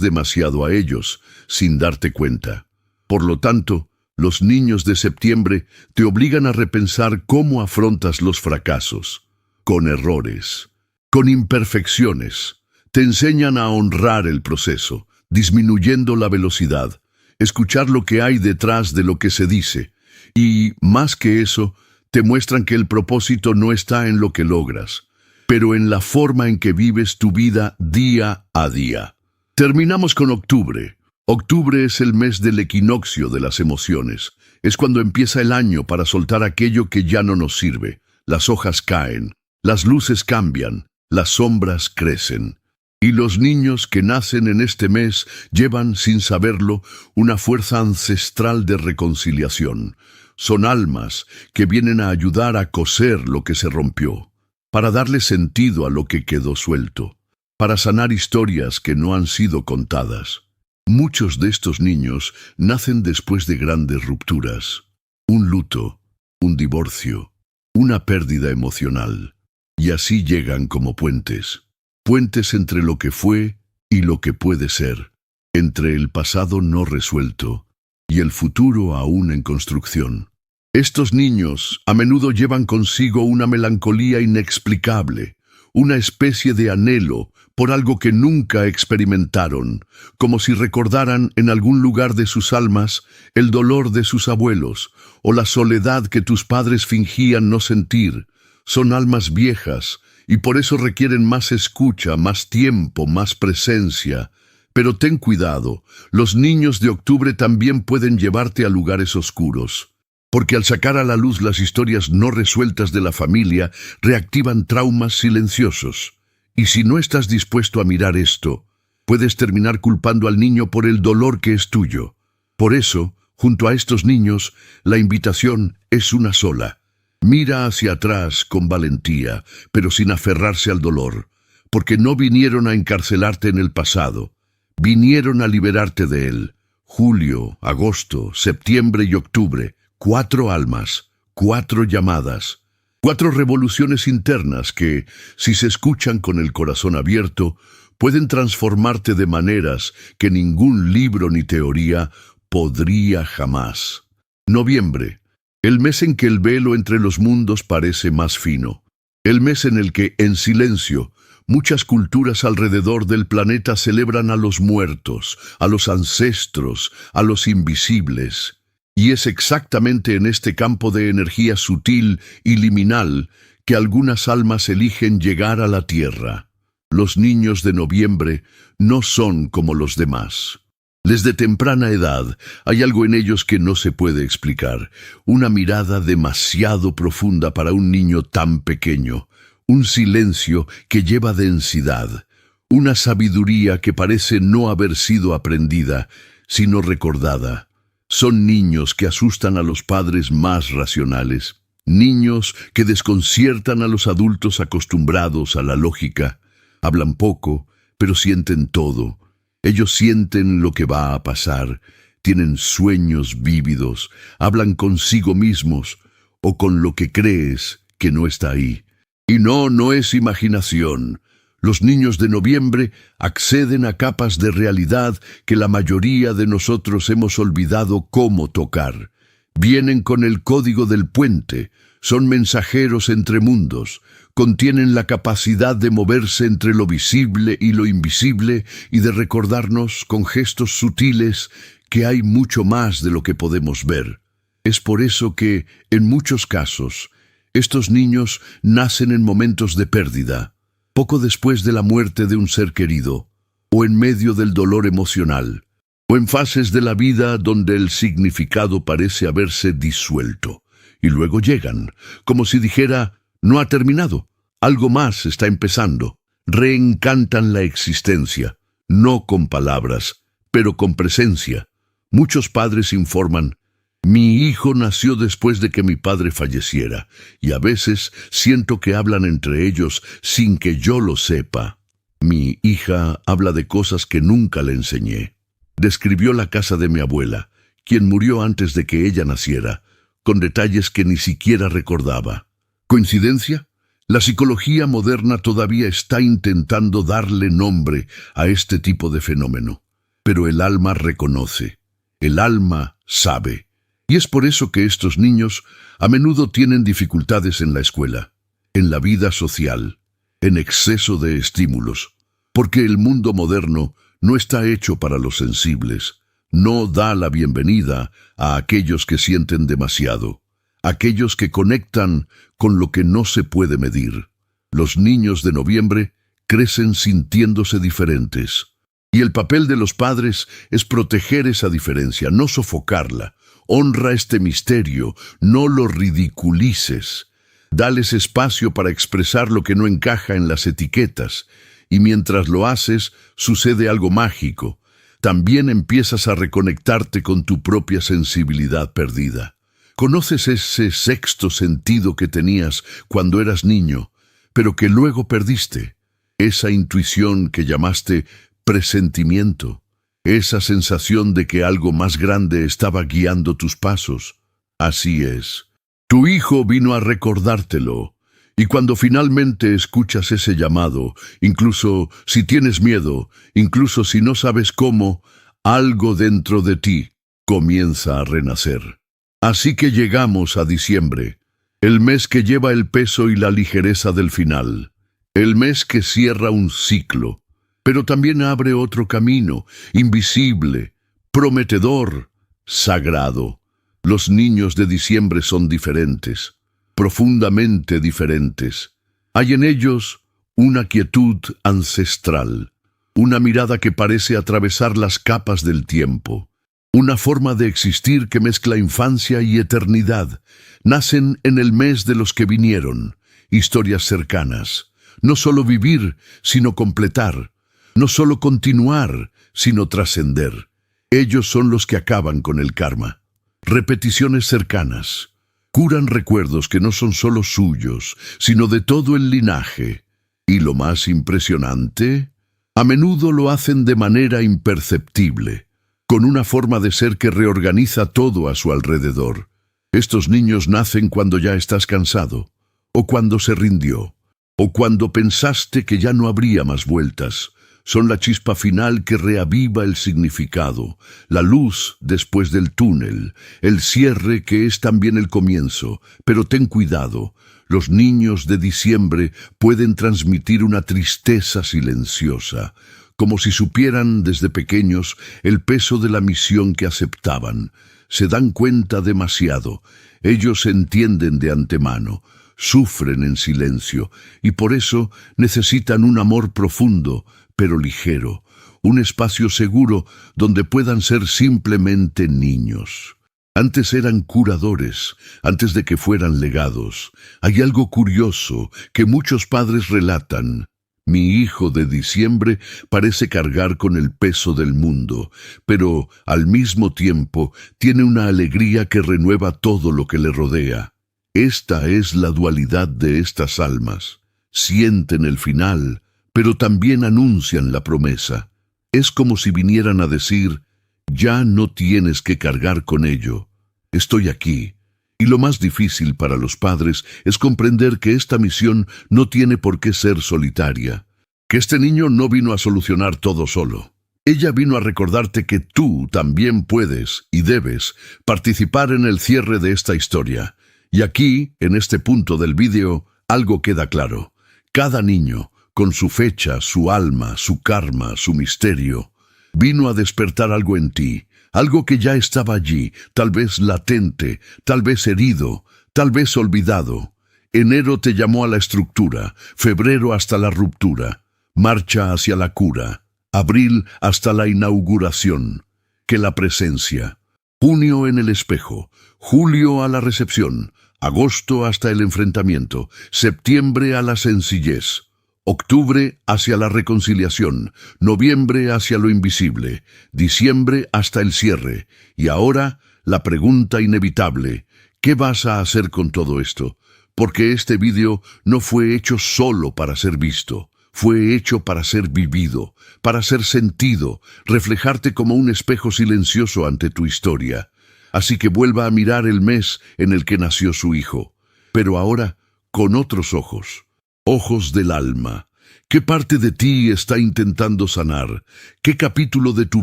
demasiado a ellos, sin darte cuenta. Por lo tanto, los niños de septiembre te obligan a repensar cómo afrontas los fracasos, con errores, con imperfecciones. Te enseñan a honrar el proceso, disminuyendo la velocidad, escuchar lo que hay detrás de lo que se dice, y, más que eso, te muestran que el propósito no está en lo que logras, pero en la forma en que vives tu vida día a día. Terminamos con octubre. Octubre es el mes del equinoccio de las emociones. Es cuando empieza el año para soltar aquello que ya no nos sirve. Las hojas caen, las luces cambian, las sombras crecen. Y los niños que nacen en este mes llevan, sin saberlo, una fuerza ancestral de reconciliación. Son almas que vienen a ayudar a coser lo que se rompió, para darle sentido a lo que quedó suelto, para sanar historias que no han sido contadas. Muchos de estos niños nacen después de grandes rupturas, un luto, un divorcio, una pérdida emocional, y así llegan como puentes. Puentes entre lo que fue y lo que puede ser, entre el pasado no resuelto y el futuro aún en construcción. Estos niños a menudo llevan consigo una melancolía inexplicable, una especie de anhelo por algo que nunca experimentaron, como si recordaran en algún lugar de sus almas el dolor de sus abuelos o la soledad que tus padres fingían no sentir. Son almas viejas, y por eso requieren más escucha, más tiempo, más presencia. Pero ten cuidado, los niños de octubre también pueden llevarte a lugares oscuros, porque al sacar a la luz las historias no resueltas de la familia, reactivan traumas silenciosos. Y si no estás dispuesto a mirar esto, puedes terminar culpando al niño por el dolor que es tuyo. Por eso, junto a estos niños, la invitación es una sola. Mira hacia atrás con valentía, pero sin aferrarse al dolor, porque no vinieron a encarcelarte en el pasado, vinieron a liberarte de él. Julio, agosto, septiembre y octubre, 4 almas, 4 llamadas, 4 revoluciones internas que, si se escuchan con el corazón abierto, pueden transformarte de maneras que ningún libro ni teoría podría jamás. Noviembre. El mes en que el velo entre los mundos parece más fino. El mes en el que, en silencio, muchas culturas alrededor del planeta celebran a los muertos, a los ancestros, a los invisibles. Y es exactamente en este campo de energía sutil y liminal que algunas almas eligen llegar a la Tierra. Los niños de noviembre no son como los demás. Desde temprana edad hay algo en ellos que no se puede explicar, una mirada demasiado profunda para un niño tan pequeño, un silencio que lleva densidad, una sabiduría que parece no haber sido aprendida, sino recordada. Son niños que asustan a los padres más racionales, niños que desconciertan a los adultos acostumbrados a la lógica. Hablan poco, pero sienten todo. Ellos sienten lo que va a pasar, tienen sueños vívidos, hablan consigo mismos o con lo que crees que no está ahí. Y no es imaginación. Los niños de noviembre acceden a capas de realidad que la mayoría de nosotros hemos olvidado cómo tocar. Vienen con el código del puente, son mensajeros entre mundos, contienen la capacidad de moverse entre lo visible y lo invisible y de recordarnos con gestos sutiles que hay mucho más de lo que podemos ver. Es por eso que, en muchos casos, estos niños nacen en momentos de pérdida, poco después de la muerte de un ser querido, o en medio del dolor emocional, o en fases de la vida donde el significado parece haberse disuelto, y luego llegan, como si dijera, no ha terminado, algo más está empezando. Reencantan la existencia, no con palabras, pero con presencia. Muchos padres informan, mi hijo nació después de que mi padre falleciera, y a veces siento que hablan entre ellos sin que yo lo sepa. Mi hija habla de cosas que nunca le enseñé. Describió la casa de mi abuela, quien murió antes de que ella naciera, con detalles que ni siquiera recordaba. ¿Coincidencia? La psicología moderna todavía está intentando darle nombre a este tipo de fenómeno, pero el alma reconoce, el alma sabe. Y es por eso que estos niños a menudo tienen dificultades en la escuela, en la vida social, en exceso de estímulos, porque el mundo moderno no está hecho para los sensibles, no da la bienvenida a aquellos que sienten demasiado, aquellos que conectan con lo que no se puede medir. Los niños de noviembre crecen sintiéndose diferentes, y el papel de los padres es proteger esa diferencia, no sofocarla. Honra este misterio, no lo ridiculices. Dales espacio para expresar lo que no encaja en las etiquetas, y mientras lo haces, sucede algo mágico. También empiezas a reconectarte con tu propia sensibilidad perdida. Conoces ese sexto sentido que tenías cuando eras niño, pero que luego perdiste. Esa intuición que llamaste presentimiento. Esa sensación de que algo más grande estaba guiando tus pasos. Así es. Tu hijo vino a recordártelo, y cuando finalmente escuchas ese llamado, incluso si tienes miedo, incluso si no sabes cómo, algo dentro de ti comienza a renacer. Así que llegamos a diciembre, el mes que lleva el peso y la ligereza del final, el mes que cierra un ciclo, pero también abre otro camino, invisible, prometedor, sagrado. Los niños de diciembre son diferentes, profundamente diferentes. Hay en ellos una quietud ancestral, una mirada que parece atravesar las capas del tiempo, una forma de existir que mezcla infancia y eternidad. Nacen en el mes de los que vinieron, historias cercanas. No solo vivir, sino completar. No solo continuar, sino trascender. Ellos son los que acaban con el karma. Repeticiones cercanas. Curan recuerdos que no son solo suyos, sino de todo el linaje. Y lo más impresionante, a menudo lo hacen de manera imperceptible, con una forma de ser que reorganiza todo a su alrededor. Estos niños nacen cuando ya estás cansado, o cuando se rindió, o cuando pensaste que ya no habría más vueltas. Son la chispa final que reaviva el significado, la luz después del túnel, el cierre que es también el comienzo. Pero ten cuidado, los niños de diciembre pueden transmitir una tristeza silenciosa, como si supieran desde pequeños el peso de la misión que aceptaban. Se dan cuenta demasiado, ellos entienden de antemano, sufren en silencio, y por eso necesitan un amor profundo, pero ligero, un espacio seguro donde puedan ser simplemente niños. Antes eran curadores, antes de que fueran legados. Hay algo curioso que muchos padres relatan. Mi hijo de diciembre parece cargar con el peso del mundo, pero al mismo tiempo tiene una alegría que renueva todo lo que le rodea. Esta es la dualidad de estas almas. Sienten el final, pero también anuncian la promesa. Es como si vinieran a decir, ya no tienes que cargar con ello. Estoy aquí. Y lo más difícil para los padres es comprender que esta misión no tiene por qué ser solitaria. Que este niño no vino a solucionar todo solo. Ella vino a recordarte que tú también puedes y debes participar en el cierre de esta historia. Y aquí, en este punto del vídeo, algo queda claro. Cada niño, con su fecha, su alma, su karma, su misterio, vino a despertar algo en ti, algo que ya estaba allí, tal vez latente, tal vez herido, tal vez olvidado. Enero te llamó a la estructura, febrero hasta la ruptura, marcha hacia la cura, abril hasta la inauguración, que la presencia, junio en el espejo, julio a la recepción, agosto hasta el enfrentamiento, septiembre a la sencillez, octubre hacia la reconciliación, noviembre hacia lo invisible, diciembre hasta el cierre, y ahora la pregunta inevitable, ¿qué vas a hacer con todo esto? Porque este vídeo no fue hecho solo para ser visto, fue hecho para ser vivido, para ser sentido, reflejarte como un espejo silencioso ante tu historia. Así que vuelva a mirar el mes en el que nació su hijo, pero ahora con otros ojos. Ojos del alma. ¿Qué parte de ti está intentando sanar? ¿Qué capítulo de tu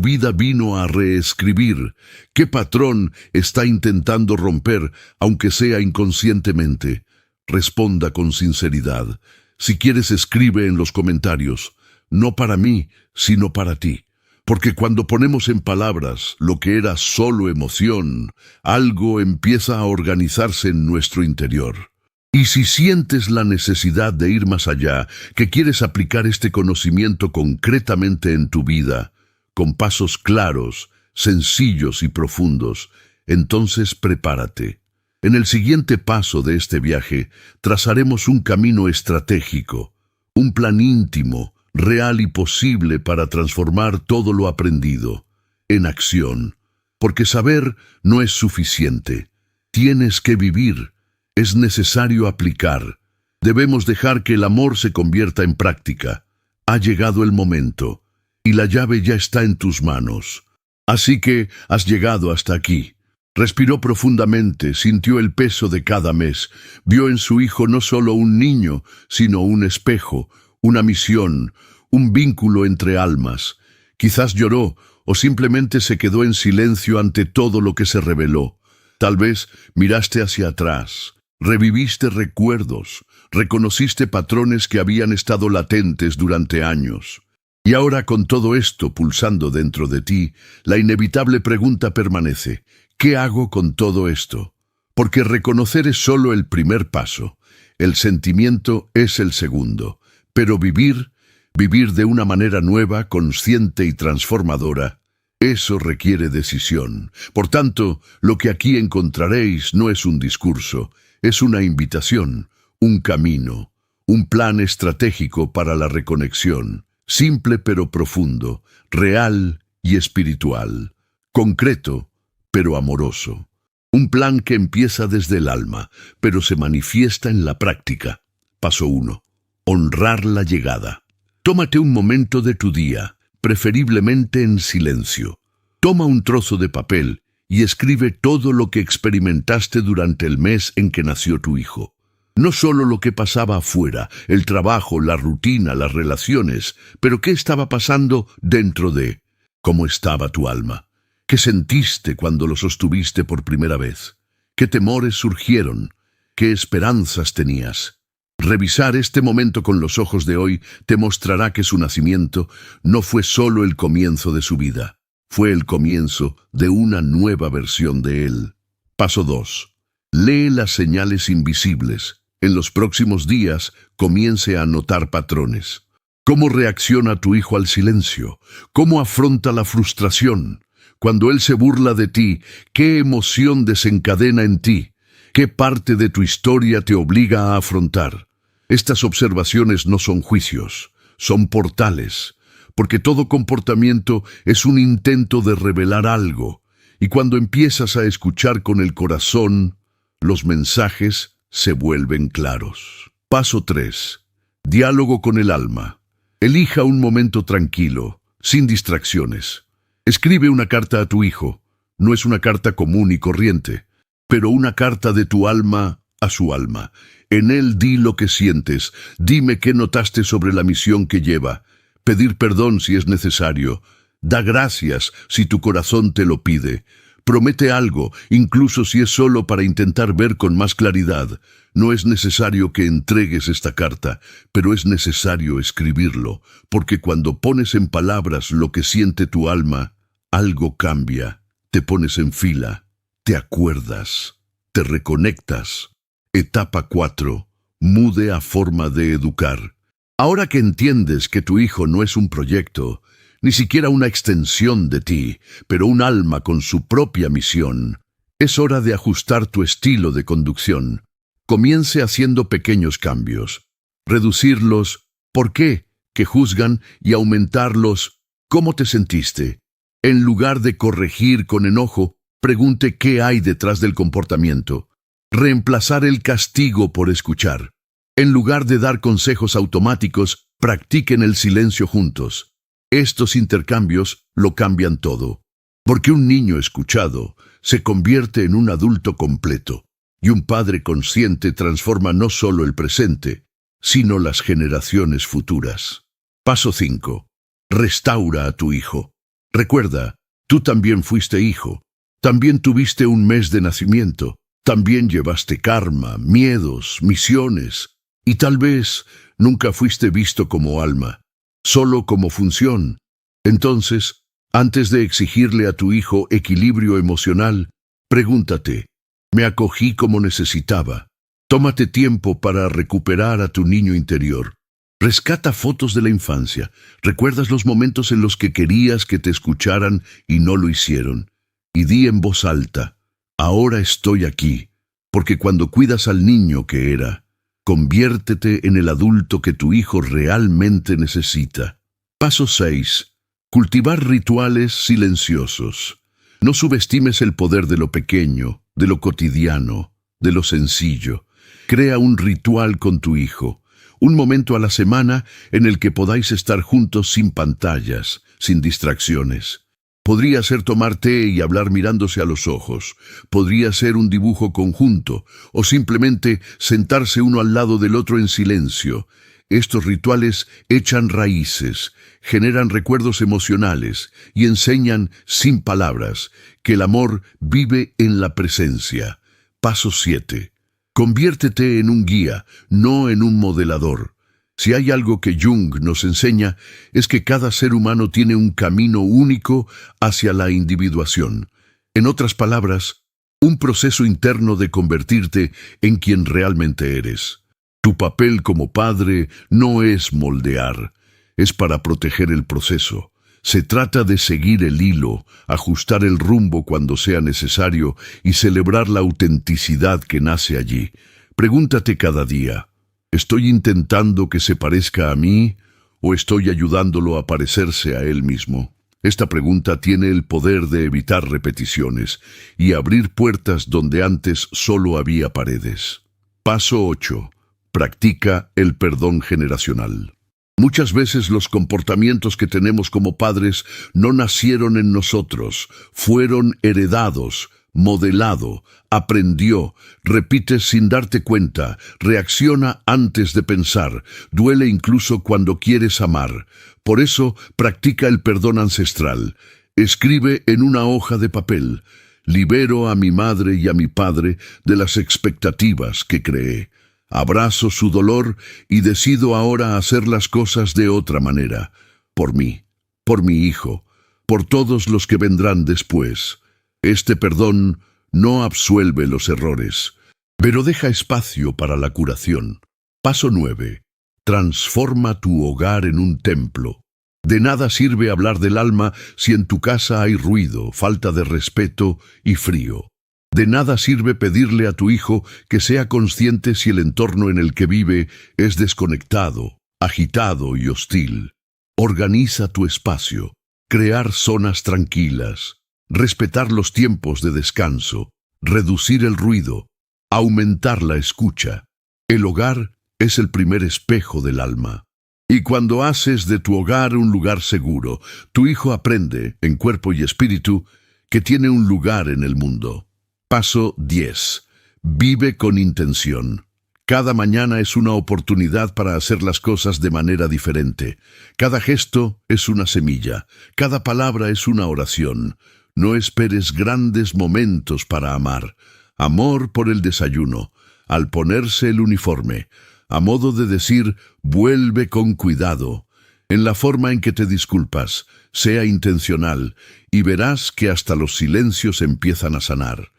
vida vino a reescribir? ¿Qué patrón está intentando romper, aunque sea inconscientemente? Responda con sinceridad. Si quieres, escribe en los comentarios. No para mí, sino para ti. Porque cuando ponemos en palabras lo que era solo emoción, algo empieza a organizarse en nuestro interior. Y si sientes la necesidad de ir más allá, que quieres aplicar este conocimiento concretamente en tu vida, con pasos claros, sencillos y profundos, entonces prepárate. En el siguiente paso de este viaje, trazaremos un camino estratégico, un plan íntimo, real y posible para transformar todo lo aprendido en acción. Porque saber no es suficiente. Tienes que vivir. Es necesario aplicar. Debemos dejar que el amor se convierta en práctica. Ha llegado el momento, y la llave ya está en tus manos. Así que has llegado hasta aquí. Respiró profundamente, sintió el peso de cada mes, vio en su hijo no solo un niño, sino un espejo, una misión, un vínculo entre almas. Quizás lloró, o simplemente se quedó en silencio ante todo lo que se reveló. Tal vez miraste hacia atrás. Reviviste recuerdos, reconociste patrones que habían estado latentes durante años. Y ahora, con todo esto pulsando dentro de ti, la inevitable pregunta permanece: ¿qué hago con todo esto? Porque reconocer es solo el primer paso, el sentimiento es el segundo, pero vivir de una manera nueva, consciente y transformadora, eso requiere decisión. Por tanto, lo que aquí encontraréis no es un discurso, es una invitación, un camino, un plan estratégico para la reconexión, simple pero profundo, real y espiritual, concreto pero amoroso. Un plan que empieza desde el alma, pero se manifiesta en la práctica. Paso 1. Honrar la llegada. Tómate un momento de tu día, preferiblemente en silencio. Toma un trozo de papel y escribe todo lo que experimentaste durante el mes en que nació tu hijo. No solo lo que pasaba afuera, el trabajo, la rutina, las relaciones, pero qué estaba pasando dentro de. ¿Cómo estaba tu alma? ¿Qué sentiste cuando lo sostuviste por primera vez? ¿Qué temores surgieron? ¿Qué esperanzas tenías? Revisar este momento con los ojos de hoy te mostrará que su nacimiento no fue solo el comienzo de su vida, fue el comienzo de una nueva versión de él. Paso 2. Lee las señales invisibles. En los próximos días comience a notar patrones. ¿Cómo reacciona tu hijo al silencio? ¿Cómo afronta la frustración? Cuando él se burla de ti, ¿qué emoción desencadena en ti? ¿Qué parte de tu historia te obliga a afrontar? Estas observaciones no son juicios, son portales, porque todo comportamiento es un intento de revelar algo, y cuando empiezas a escuchar con el corazón, los mensajes se vuelven claros. Paso 3. Diálogo con el alma. Elija un momento tranquilo, sin distracciones. Escribe una carta a tu hijo. No es una carta común y corriente, pero una carta de tu alma a su alma. En él di lo que sientes, dime qué notaste sobre la misión que lleva, pedir perdón si es necesario, da gracias si tu corazón te lo pide, promete algo, incluso si es solo para intentar ver con más claridad. No es necesario que entregues esta carta, pero es necesario escribirlo, porque cuando pones en palabras lo que siente tu alma, algo cambia, te pones en fila, te acuerdas, te reconectas. Etapa 4. Mude a forma de educar. Ahora que entiendes que tu hijo no es un proyecto, ni siquiera una extensión de ti, pero un alma con su propia misión, es hora de ajustar tu estilo de conducción. Comience haciendo pequeños cambios. Reducirlos ¿por qué? Que juzgan y aumentarlos ¿cómo te sentiste? En lugar de corregir con enojo, pregunte qué hay detrás del comportamiento. Reemplazar el castigo por escuchar. En lugar de dar consejos automáticos, practiquen el silencio juntos. Estos intercambios lo cambian todo. Porque un niño escuchado se convierte en un adulto completo, y un padre consciente transforma no solo el presente, sino las generaciones futuras. Paso 5. Restaura a tu hijo. Recuerda, tú también fuiste hijo. También tuviste un mes de nacimiento. También llevaste karma, miedos, misiones, y tal vez nunca fuiste visto como alma, solo como función. Entonces, antes de exigirle a tu hijo equilibrio emocional, pregúntate, ¿me acogí como necesitaba? Tómate tiempo para recuperar a tu niño interior. Rescata fotos de la infancia. ¿Recuerdas los momentos en los que querías que te escucharan y no lo hicieron? Y di en voz alta, ahora estoy aquí, porque cuando cuidas al niño que era, conviértete en el adulto que tu hijo realmente necesita. Paso 6. Cultivar rituales silenciosos. No subestimes el poder de lo pequeño, de lo cotidiano, de lo sencillo. Crea un ritual con tu hijo, un momento a la semana en el que podáis estar juntos sin pantallas, sin distracciones. Podría ser tomar té y hablar mirándose a los ojos. Podría ser un dibujo conjunto, o simplemente sentarse uno al lado del otro en silencio. Estos rituales echan raíces, generan recuerdos emocionales y enseñan, sin palabras, que el amor vive en la presencia. Paso 7. Conviértete en un guía, no en un modelador. Si hay algo que Jung nos enseña, es que cada ser humano tiene un camino único hacia la individuación. En otras palabras, un proceso interno de convertirte en quien realmente eres. Tu papel como padre no es moldear, es para proteger el proceso. Se trata de seguir el hilo, ajustar el rumbo cuando sea necesario y celebrar la autenticidad que nace allí. Pregúntate cada día, ¿estoy intentando que se parezca a mí o estoy ayudándolo a parecerse a él mismo? Esta pregunta tiene el poder de evitar repeticiones y abrir puertas donde antes solo había paredes. Paso 8. Practica el perdón generacional. Muchas veces los comportamientos que tenemos como padres no nacieron en nosotros, fueron heredados, modelado, aprendió, repites sin darte cuenta, reacciona antes de pensar, duele incluso cuando quieres amar. Por eso, practica el perdón ancestral. Escribe en una hoja de papel, libero a mi madre y a mi padre de las expectativas que creé. Abrazo su dolor y decido ahora hacer las cosas de otra manera. Por mí, por mi hijo, por todos los que vendrán después. Este perdón no absuelve los errores, pero deja espacio para la curación. Paso 9. Transforma tu hogar en un templo. De nada sirve hablar del alma si en tu casa hay ruido, falta de respeto y frío. De nada sirve pedirle a tu hijo que sea consciente si el entorno en el que vive es desconectado, agitado y hostil. Organiza tu espacio, crear zonas tranquilas, respetar los tiempos de descanso, reducir el ruido, aumentar la escucha. El hogar es el primer espejo del alma. Y cuando haces de tu hogar un lugar seguro, tu hijo aprende, en cuerpo y espíritu, que tiene un lugar en el mundo. Paso 10. Vive con intención. Cada mañana es una oportunidad para hacer las cosas de manera diferente. Cada gesto es una semilla. Cada palabra es una oración. No esperes grandes momentos para amar. Amor por el desayuno, al ponerse el uniforme, a modo de decir, vuelve con cuidado. En la forma en que te disculpas, sea intencional, y verás que hasta los silencios empiezan a sanar.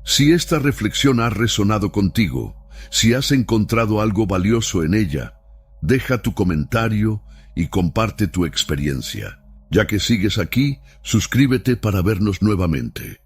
Si esta reflexión ha resonado contigo, si has encontrado algo valioso en ella, deja tu comentario y comparte tu experiencia. Ya que sigues aquí, suscríbete para vernos nuevamente.